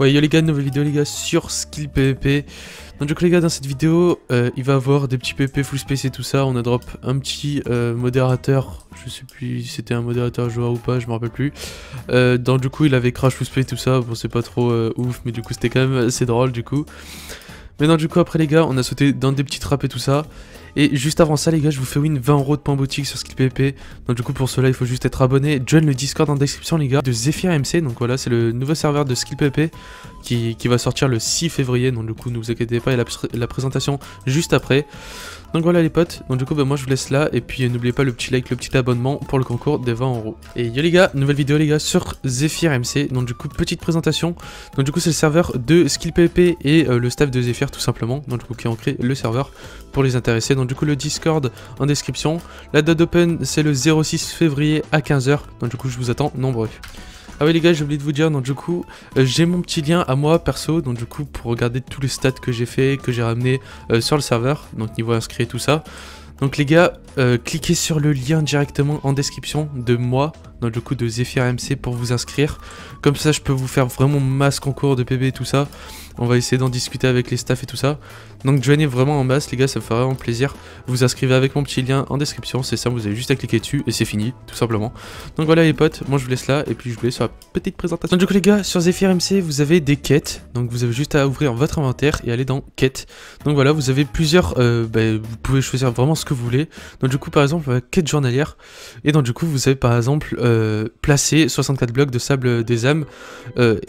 Ouais, yo les gars, nouvelle vidéo les gars sur Skill PvP. Donc du coup les gars, dans cette vidéo, il va avoir des petits PvP full space et tout ça. On a drop un petit modérateur, je sais plus si c'était un modérateur joueur ou pas, je me rappelle plus. Donc du coup il avait crash full space tout ça, bon c'est pas trop ouf, mais du coup c'était quand même assez drôle du coup. Mais non, du coup après les gars, on a sauté dans des petites trappes et tout ça. Et juste avant ça les gars, je vous fais win 20 € de points boutique sur Skill PvP. Donc du coup pour cela il faut juste être abonné. Join le Discord en description les gars de Zephyr MC. Donc voilà, c'est le nouveau serveur de Skill PvP qui va sortir le 6 février. Donc du coup ne vous inquiétez pas, il y a la présentation juste après. Donc voilà les potes, donc du coup bah, moi je vous laisse là. Et puis n'oubliez pas le petit like, le petit abonnement pour le concours des 20 €. Et yo les gars, nouvelle vidéo les gars sur Zephyr MC. Donc du coup petite présentation. Donc du coup c'est le serveur de Skill PvP et le staff de Zephyr tout simplement. Donc du coup qui ont créé le serveur pour les intéresser. Donc du coup le Discord en description. La date d'open c'est le 06 février à 15 h. Donc du coup je vous attends nombreux. Ah oui les gars, j'ai oublié de vous dire, donc du coup j'ai mon petit lien à moi perso, donc du coup pour regarder tous les stats que j'ai fait, que j'ai ramené sur le serveur, donc niveau inscrit et tout ça. Donc les gars, cliquez sur le lien directement en description de moi, donc du coup de Zephyr MC pour vous inscrire. Comme ça je peux vous faire vraiment masse concours de PB et tout ça. On va essayer d'en discuter avec les staffs et tout ça. Donc joignez vraiment en masse les gars, ça me ferait vraiment plaisir. Vous inscrivez avec mon petit lien en description, c'est ça, vous avez juste à cliquer dessus et c'est fini, tout simplement. Donc voilà les potes, moi je vous laisse là et puis je vous laisse sur la petite présentation. Donc du coup les gars, sur Zephyr MC vous avez des quêtes. Donc vous avez juste à ouvrir votre inventaire et aller dans quêtes. Donc voilà, vous avez plusieurs, vous pouvez choisir vraiment ce que vous voulez. Donc du coup par exemple, quête journalière. Et donc du coup vous avez par exemple placé 64 blocs de sable des âmes.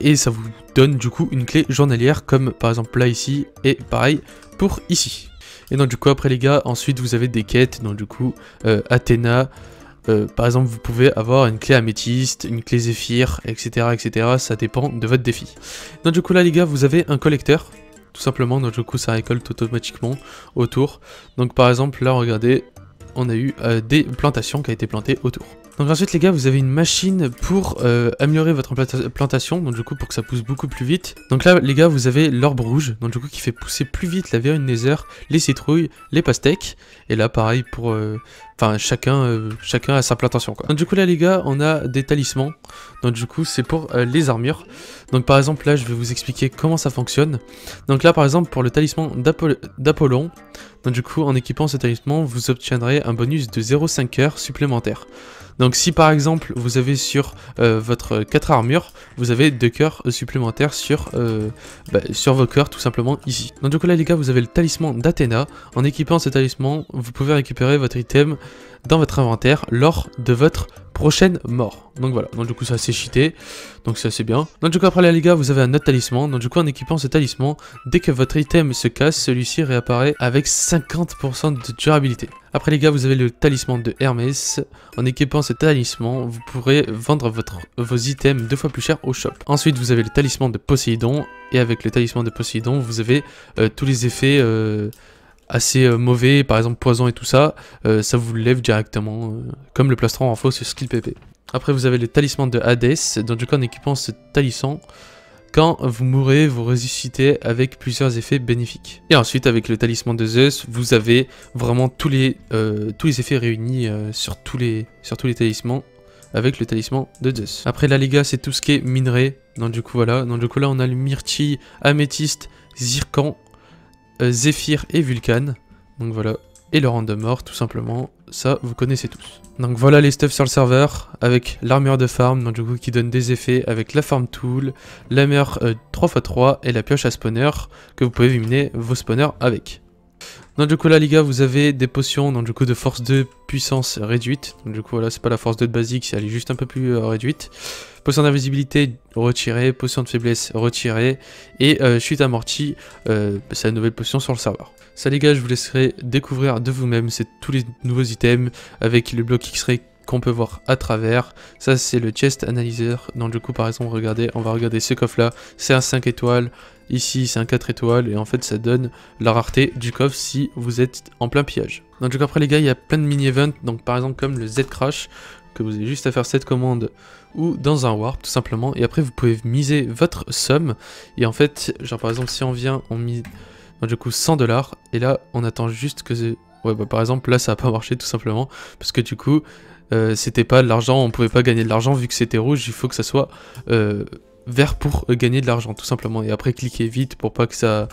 Et ça vous donne du coup une clé journalière comme par exemple là ici et pareil pour ici. Et donc du coup après les gars, ensuite vous avez des quêtes, donc du coup Athéna, par exemple vous pouvez avoir une clé améthyste, une clé zéphyr, etc. Ça dépend de votre défi. Donc du coup là les gars, vous avez un collecteur, tout simplement, donc du coup ça récolte automatiquement autour. Donc par exemple là regardez, on a eu des plantations qui a été plantées autour. Donc ensuite les gars, vous avez une machine pour améliorer votre plantation, donc du coup pour que ça pousse beaucoup plus vite. Donc là les gars, vous avez l'orbe rouge, donc du coup qui fait pousser plus vite la verrine nether, les citrouilles, les pastèques. Et là pareil pour... Enfin chacun a sa plantation quoi. Donc du coup là les gars, on a des talismans. Donc du coup c'est pour les armures. Donc par exemple là je vais vous expliquer comment ça fonctionne. Donc là par exemple pour le talisman d'Apollon, donc du coup en équipant ce talisman vous obtiendrez un bonus de 0,5 heures supplémentaire. Donc si par exemple vous avez sur votre 4 armures, vous avez 2 cœurs supplémentaires sur vos cœurs tout simplement ici. Donc du coup là les gars, vous avez le talisman d'Athéna. En équipant ce talisman, vous pouvez récupérer votre item dans votre inventaire lors de votre prochaine mort. Donc voilà, donc du coup ça c'est cheaté, donc c'est assez bien. Donc du coup après là les gars, vous avez un autre talisman. Donc du coup en équipant ce talisman, dès que votre item se casse, celui-ci réapparaît avec 50% de durabilité. Après les gars, vous avez le talisman de Hermès. En équipant ce talisman, vous pourrez vendre vos items 2 fois plus cher au shop. Ensuite vous avez le talisman de Poséidon. Et avec le talisman de Poséidon, vous avez tous les effets assez mauvais, par exemple poison et tout ça, ça vous lève directement, comme le plastron en faux sur Skill PvP. Après vous avez le talisman de Hadès, donc du coup en équipant ce talisman, quand vous mourrez, vous ressuscitez avec plusieurs effets bénéfiques. Et ensuite avec le talisman de Zeus, vous avez vraiment tous les effets réunis sur tous les talismans, avec le talisman de Zeus. Après là les gars, c'est tout ce qui est minerai, donc du coup voilà, donc du coup là on a le myrtille, améthyste, zircon, Zéphyr et Vulcan, donc voilà, et le random mort tout simplement, ça vous connaissez tous. Donc voilà les stuffs sur le serveur, avec l'armure de farm, donc du coup qui donne des effets avec la farm tool, la mer 3x3 et la pioche à spawner, que vous pouvez miner vos spawners avec. Donc du coup là les gars, vous avez des potions, donc du coup de force 2 puissance réduite, donc du coup voilà c'est pas la force 2 de basique, elle est juste un peu plus réduite. Potion d'invisibilité retirée, potion de faiblesse retirée, et chute amortie, c'est la nouvelle potion sur le serveur. Ça les gars, je vous laisserai découvrir de vous-même, c'est tous les nouveaux items avec le bloc X-ray qu'on peut voir à travers. Ça c'est le chest analyzer, donc du coup par exemple regardez, on va regarder ce coffre là, c'est un 5 étoiles, ici c'est un 4 étoiles, et en fait ça donne la rareté du coffre si vous êtes en plein pillage. Donc du coup après les gars, il y a plein de mini-events, donc par exemple comme le Z-Crash, que vous avez juste à faire cette commande ou dans un warp tout simplement, et après vous pouvez miser votre somme, et en fait genre par exemple si on vient, on mise donc, du coup 100 $, et là on attend juste que ouais bah par exemple là ça a pas marché tout simplement, parce que du coup c'était pas de l'argent, on pouvait pas gagner de l'argent vu que c'était rouge, il faut que ça soit vert pour gagner de l'argent, tout simplement. Et après, cliquez vite pour pas que ça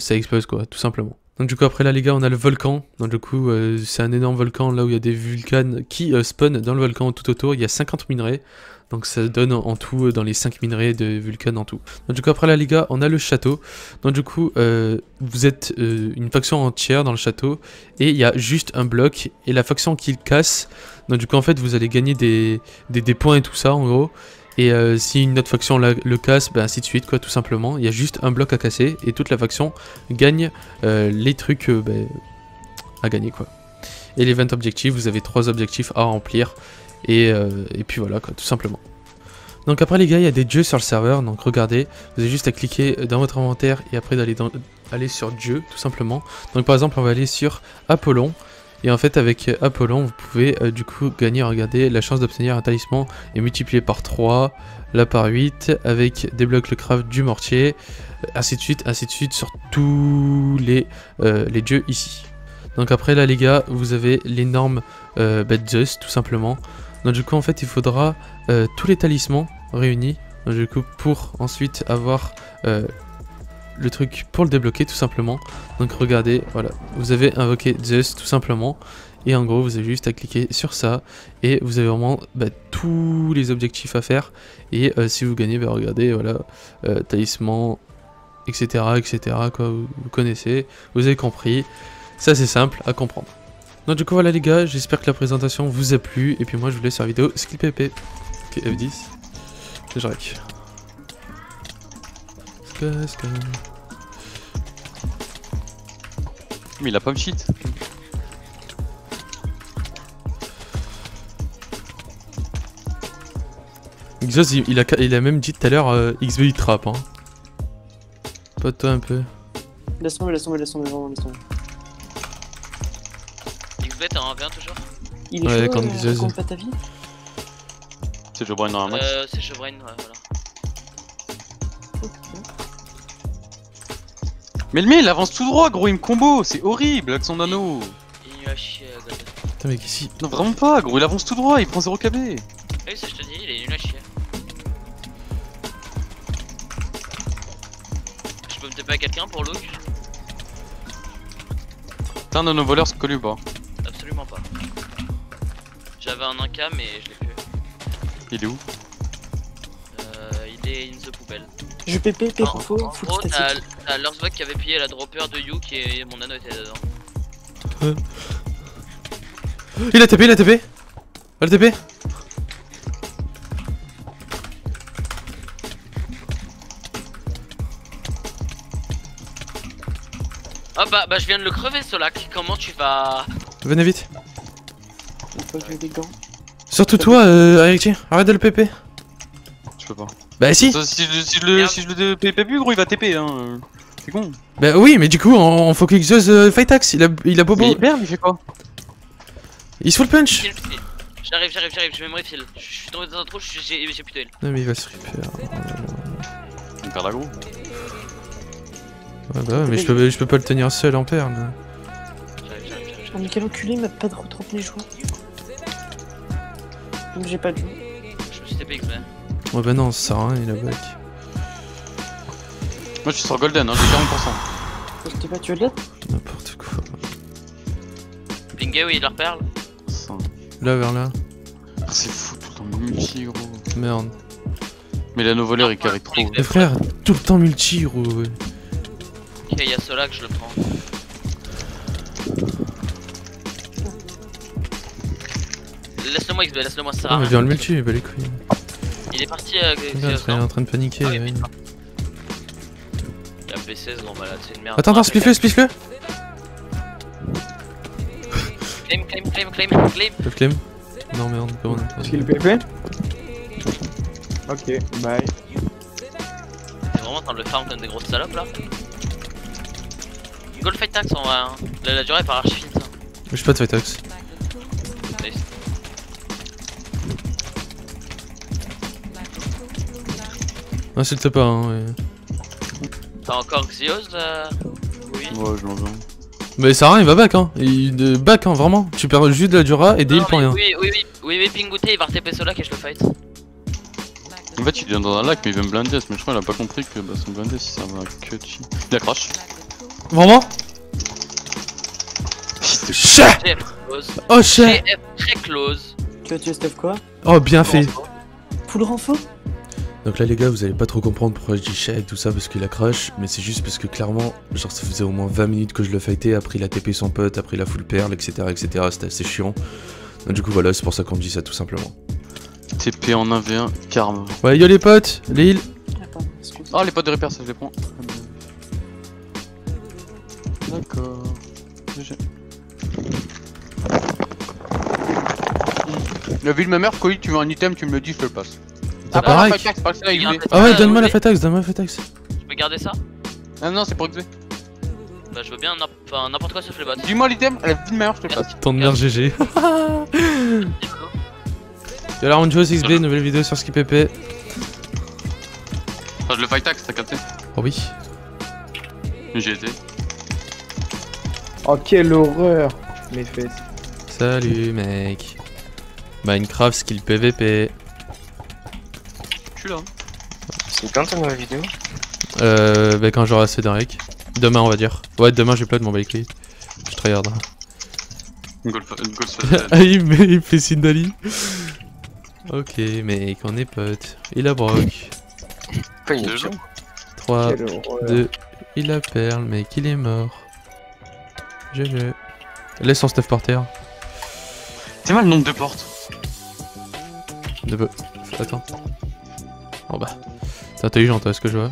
explose, quoi, tout simplement. Donc du coup après là les gars on a le volcan, donc du coup c'est un énorme volcan là où il y a des vulcanes qui spawnent dans le volcan tout autour, il y a 50 minerais, donc ça donne en tout dans les 5 minerais de vulcanes en tout. Donc du coup après là les gars on a le château, donc du coup vous êtes une faction entière dans le château et il y a juste un bloc et la faction qui le casse, donc du coup en fait vous allez gagner des points et tout ça en gros. Et si une autre faction le casse, bah, ainsi de suite quoi, tout simplement. Il y a juste un bloc à casser et toute la faction gagne les trucs bah, à gagner quoi. Et l'event objectif, vous avez 3 objectifs à remplir et puis voilà quoi, tout simplement. Donc après les gars, il y a des dieux sur le serveur, donc regardez, vous avez juste à cliquer dans votre inventaire et après aller sur dieu tout simplement. Donc par exemple on va aller sur Apollon. Et en fait avec Apollon vous pouvez du coup gagner, regardez, la chance d'obtenir un talisman est multipliée par 3, là par 8, avec débloque le craft du mortier, ainsi de suite sur tous les dieux ici. Donc après là les gars, vous avez l'énorme Zeus tout simplement. Donc du coup en fait il faudra tous les talismans réunis, donc du coup pour ensuite avoir le truc pour le débloquer tout simplement. Donc regardez, voilà, vous avez invoqué Zeus tout simplement et en gros vous avez juste à cliquer sur ça et vous avez vraiment tous les objectifs à faire et si vous gagnez, regardez, voilà, talisman, etc quoi, vous connaissez, vous avez compris, ça c'est simple à comprendre. Donc du coup voilà les gars, j'espère que la présentation vous a plu et puis moi je vous laisse sur la vidéo skill pp. Ok, F10, je rec. Mais il a pas me cheat. Xos il a même dit tout à l'heure XB il trappe hein. Pas toi un peu. Laisse tomber, vraiment, laisse tomber. XB t'es en 1v1 toujours? Il est chaud, comme Xos. raconte pas ta vie. C'est Jobrain dans un max. C'est Jobrain, ouais, voilà. Mais le mec il avance tout droit gros, il me combo, c'est horrible avec son anneau. Il est nul à chier, God. Putain mais qu'est-ce qu'il... Non vraiment pas gros, il avance tout droit, il prend 0 KB. Oui, ça je te dis, il est nul à chier. Je peux me taper à quelqu'un pour look? T'as un anneau voleur, c'est connu ou pas? Absolument pas. J'avais un 1K mais je l'ai plus. Il est où? Il est in the poubelle. Je PP, En faut gros, qu'il statique. t'as Lorsbach qui avait pillé la dropper de Youk et mon anneau était dedans. Il a TP, il a TP. Elle a TP. Ah bah je viens de le crever ce lac, comment tu vas... Venez vite. Une fois que j'ai des gants. Surtout toi Eric, arrête de le PP. Je peux pas. Bah si. Si je le PP plus gros il va TP hein. C'est con. Bah oui mais du coup on faut que Xos fight axe, il a bobo. Mais il perd, il fait quoi? Il se fout le punch. J'arrive, je vais me refill. Je suis tombé dans un trou, j'ai plus de heal. Non mais il va se repair. Il perd la gros. Ouais bah ouais, mais je peux pas le tenir seul en perne. Oh mais quel enculé, il m'a pas de retrouver les joueurs. Donc j'ai pas de jeu. Je me suis TP XB. Ouais bah non ça sert à rien, il a back. Moi je suis sur Golden, hein, j'ai 40%. Je t'ai pas tué de l'aide. N'importe quoi. Blingé, oui, il leur perle. Ça. Là vers là. C'est fou tout le temps multi gros. Merde. Mais l'anneau voleur il carry trop. Mais frère, tout le temps multi gros. Ouais. Ok, y'a cela que je le prends. Laisse-le-moi XB, laisse-le-moi, ça sert à Ah mais rien. viens le multi, bah les couilles. Il est parti Regarde, il est en train de paniquer. Ah oui, ouais. putain. Il a P16, bon bah là c'est une merde. Attends, spliff-le. Claim. Le flemme. Non merde, comment on Skill PP. Ok, bye. T'es vraiment en train de le farm comme des grosses salopes là. Gold fight tax en vrai, hein. La durée par archi fine ça. Mais j'ai pas de fight axe. Nice. Insulte pas hein. Ouais. T'as encore Xios Oui. Ouais, je m'en viens. Mais ça sert à rien, il va back hein. Il back hein, vraiment. Tu perds juste de la dura et des heals pour rien. Oui, Pingouté il va RTP Solak et je le fight. En fait, il vient dans un lac, mais il veut me blinder, mais je crois qu'il a pas compris que bah, son blinder si ça va que chi. Il a crash. Vraiment? Chat. GF close. Oh chat. GF très close. Tu as tué Steph quoi? Oh bien fait. Full renfort? Donc là les gars, vous allez pas trop comprendre pourquoi je dis chat et tout ça parce qu'il a crash, mais c'est juste parce que clairement, genre ça faisait au moins 20 minutes que je le fightais, après il a TP son pote, après il a full perle, etc. etc. C'était assez chiant. Donc du coup voilà, c'est pour ça qu'on dit ça tout simplement. TP en 1v1, karma. Ouais yo les potes, les heals. Attends, excuse. Ah, les potes de Reaper, ça je les prends. D'accord. GG. La ville ma mère, Coï, tu veux un item, tu me le dis, je te le passe. Ah pareil. C'est pas que ça, XV. Ah ouais, donne-moi la fatax, donne-moi la fatax. Je peux garder ça? Ah non, c'est pour XV. Bah je veux bien n'importe quoi sauf les bots. Dis-moi l'item, à la ville de ma mère, je te le passe. Ton de merde GG. Y'a la Range XB, nouvelle vidéo sur Skip PP. Enfin, je le fight tax, t'as capté? Oh oui. J'y étais. Oh quelle horreur mes fesses. Salut mec. Minecraft skill PVP. Je suis là. C'est quand ta nouvelle vidéo? Bah quand j'aurai assez d'un rec. Demain on va dire. Ouais demain j'ai plein de mon bike. Je te regarde. Ah il fait Sindali. Ok mec, on est potes. Il a broc. Pourquoi il est chaud? 3, Quelle horreur. 2, il a perle, mec il est mort. GG. Laisse son stuff par terre. C'est mal le nombre de portes. De peu. Attends. Oh bah. T'es intelligent toi, ce que je vois.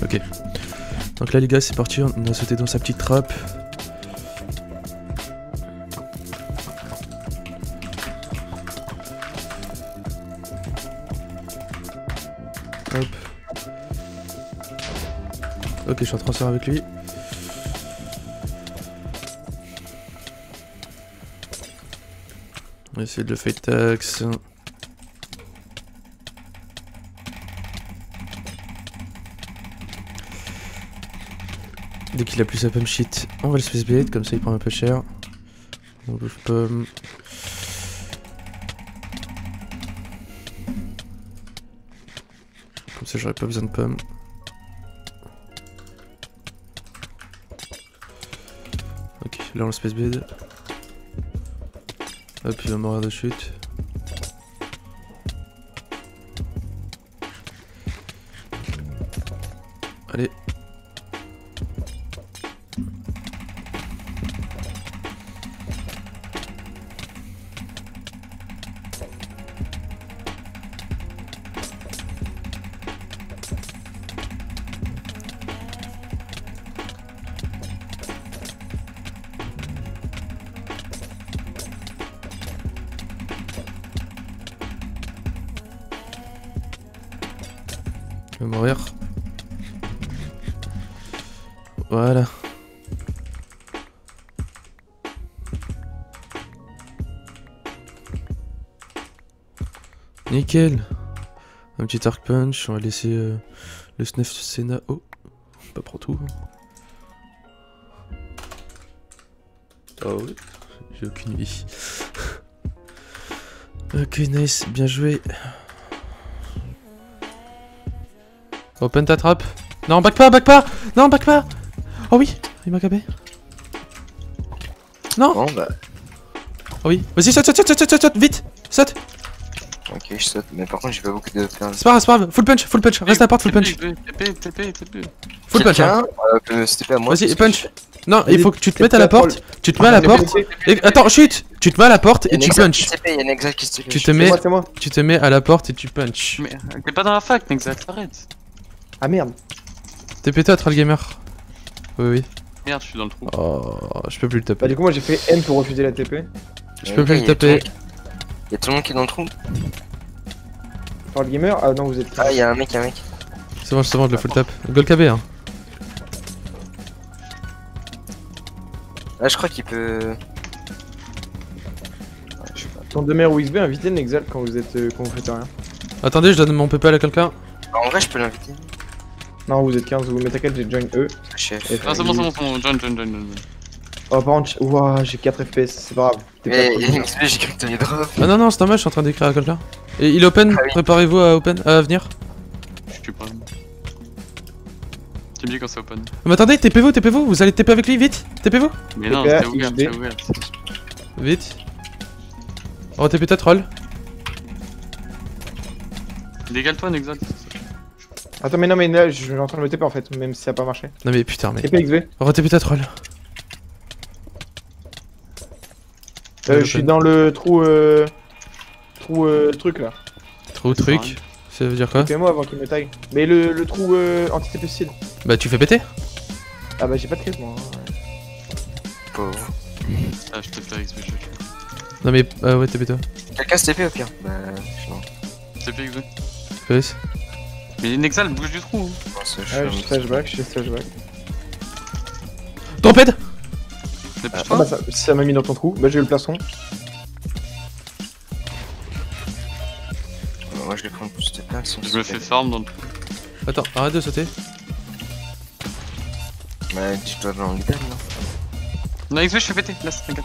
Ok. Donc là les gars c'est parti, on a sauté dans sa petite trappe. Hop. Ok, je suis en transfert avec lui. On va essayer de le faire tax. Dès qu'il a plus sa pomme shit, on va le space bait, comme ça il prend un peu cher. On bouge pomme. Comme ça j'aurais pas besoin de pommes. Ok, là on le space bait. Hop, il va mourir de chute. Allez. Il va mourir. Voilà. Nickel. Un petit arc punch, on va laisser le snuff Senna. Oh, pas pour tout. Oh oui, j'ai aucune vie. Ok, nice, bien joué. Open ta trappe. Non, back pas, back pas. Non, back pas. Oh oui, il m'a capé. Non. Bon bah, Oh oui. Vas-y, saute, vite. Saute. ok, je saute. Mais par contre, j'ai pas beaucoup de plein. C'est pas grave. Full punch. Reste à la porte, full punch. TP. Full punch. Hein. C'était pas à moi. Vas-y, parce punch. Non, il faut que tu te mettes à la porte. Tu te mets à la Ah, porte. Et, attends, chut. Tu te mets à la porte et tu punch. Il y a Nexal qui se TP. Tu te mets, C'est moi. tu te mets à la porte et tu punch. Mais t'es pas dans la fac, Nexal, arrête. Ah merde. TP-toi, Trollgamer. Oui. Merde, je suis dans le trou. Oh, je peux plus le Bah taper. du coup moi j'ai fait M pour refuser la TP. Je peux plus le taper. Y'a tout le monde qui est dans le trou. Par le gamer. Ah non vous êtes. Ah, y'a un mec. C'est bon, je le full tap. Gold KB, hein. Ah, je crois qu'il peut. Je sais pas. Dans demeure ou XB, invitez le Nexal quand vous êtes quand vous faites rien. Attendez, je donne mon PP à quelqu'un. Bah, en vrai, je peux l'inviter. Non vous êtes 15, vous mettez à quel j'ai join E. Chef. Et- Ah, c'est bon, join. Oh par contre, ouah j'ai 4 FPS, c'est pas grave. T'es Mais pas trop- XP, j'ai cru que t'allais drop. Ah non, c'est normal, je suis en train d'écrire à quelqu'un. Et il open, Ah oui. préparez-vous à open, à venir. Je suis pas. Tu me dis quand c'est open. Mais attendez, TP-vous, vous allez TP avec lui, vite. TP-vous. Mais non, TPA, c'est ouvert, XD. c'est ouvert. Vite. Oh, TP-toi, troll. Dégale-toi, Nexal. Attends mais non mais là je suis en train de me TP en fait, même si ça a pas marché. Non mais putain, mais. TP XB. Re-TP-toi, troll. Je suis dans le trou truc là. Trop truc. Ça veut dire quoi? TP moi avant qu'il me taille. Mais le trou anti-TP suicide. Bah, tu fais péter. Ah bah j'ai pas de crise moi. Hein. Pauvre. Ah, je te fais XP, je suis. Non mais, ouais, TP-toi. Quelqu'un se TP au pire. Bah, non. TP XP. FPS. Mais Nexal, bouge du trou. Hein. Non, c'est Ouais, je suis flashback, je suis flashback. Trompette. Ah Dépêche-toi. bah ça m'a mis dans ton trou, bah j'ai eu le plastron. Moi, je vais prendre plus de place. Je me fais farm dans le trou. Attends, arrête de sauter. Bah, tu dois dans le guidage, non? Non, XP, je fais péter. Là, c'est t'inquiète.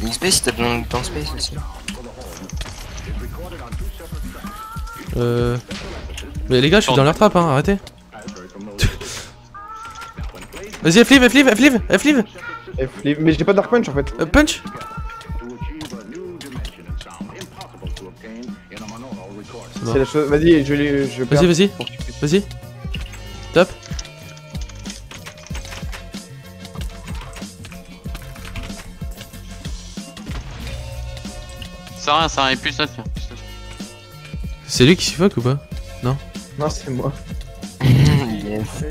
XP, si t'as besoin de temps space aussi. Mais les gars, je suis dans leur trap, hein, arrêtez. Vas-y, F-live. Mais j'ai pas de dark punch en fait. Punch. Bon. C'est la chose. Vas-y, je perds. Vas-y. Top. Ça rien, et puis ça tient. C'est lui qui suffoque ou pas? Non, c'est moi. Yes.